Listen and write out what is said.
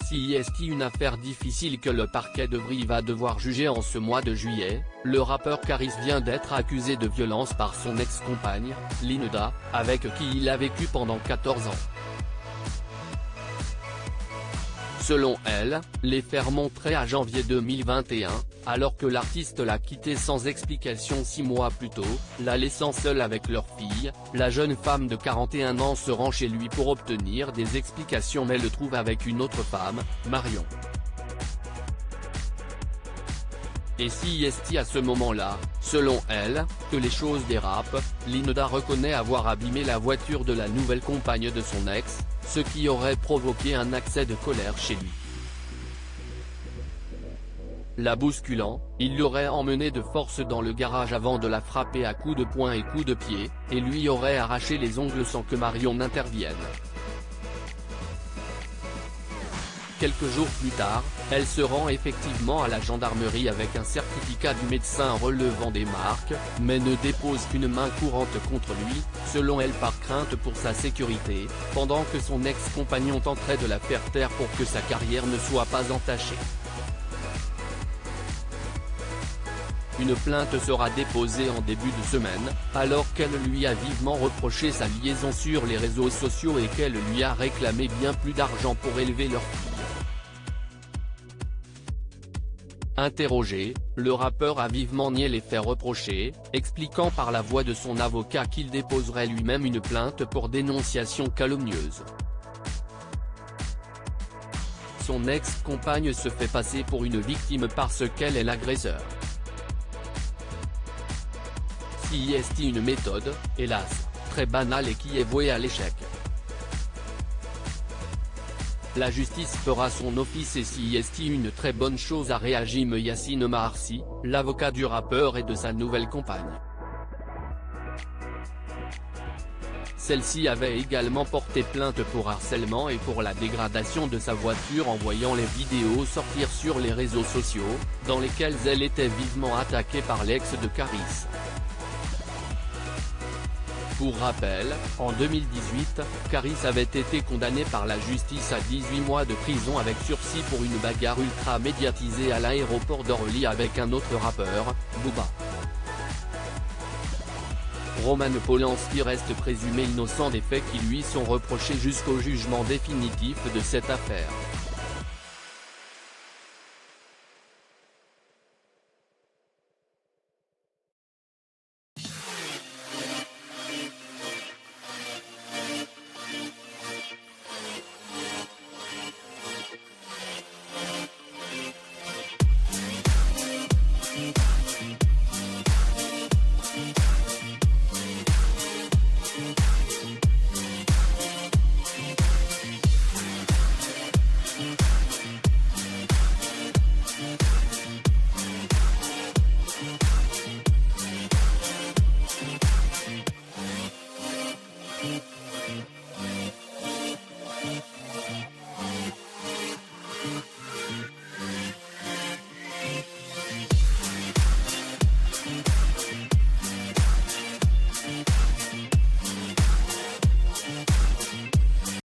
CIST, une affaire difficile que le parquet de Brie va devoir juger en ce mois de juillet. Le rappeur Caris vient d'être accusé de violence par son ex-compagne, Linda, avec qui il a vécu pendant 14 ans. Selon elle, les faits remonteraient à janvier 2021, alors que l'artiste l'a quitté sans explication 6 mois plus tôt, la laissant seule avec leur fille. La jeune femme de 41 ans se rend chez lui pour obtenir des explications mais le trouve avec une autre femme, Marion. Et CIST à ce moment-là, selon elle, que les choses dérapent. Linda reconnaît avoir abîmé la voiture de la nouvelle compagne de son ex, ce qui aurait provoqué un accès de colère chez lui. La bousculant, il l'aurait emmenée de force dans le garage avant de la frapper à coups de poing et coups de pied, et lui aurait arraché les ongles sans que Marion n'intervienne. Quelques jours plus tard, elle se rend effectivement à la gendarmerie avec un certificat du médecin relevant des marques, mais ne dépose qu'une main courante contre lui, selon elle par crainte pour sa sécurité, pendant que son ex-compagnon tenterait de la faire taire pour que sa carrière ne soit pas entachée. Une plainte sera déposée en début de semaine, alors qu'elle lui a vivement reproché sa liaison sur les réseaux sociaux et qu'elle lui a réclamé bien plus d'argent pour élever leur fille. Interrogé, le rappeur a vivement nié les faits reprochés, expliquant par la voix de son avocat qu'il déposerait lui-même une plainte pour dénonciation calomnieuse. Son ex-compagne se fait passer pour une victime parce qu'elle est l'agresseur. CIST, une méthode, hélas, très banale et qui est vouée à l'échec. La justice fera son office et CIST, une très bonne chose, a réagi Yassine Maharsi, l'avocat du rappeur et de sa nouvelle compagne. Celle-ci avait également porté plainte pour harcèlement et pour la dégradation de sa voiture en voyant les vidéos sortir sur les réseaux sociaux, dans lesquelles elle était vivement attaquée par l'ex de Caris. Pour rappel, en 2018, Caris avait été condamné par la justice à 18 mois de prison avec sursis pour une bagarre ultra médiatisée à l'aéroport d'Orly avec un autre rappeur, Booba. Roman Polanski reste présumé innocent des faits qui lui sont reprochés jusqu'au jugement définitif de cette affaire.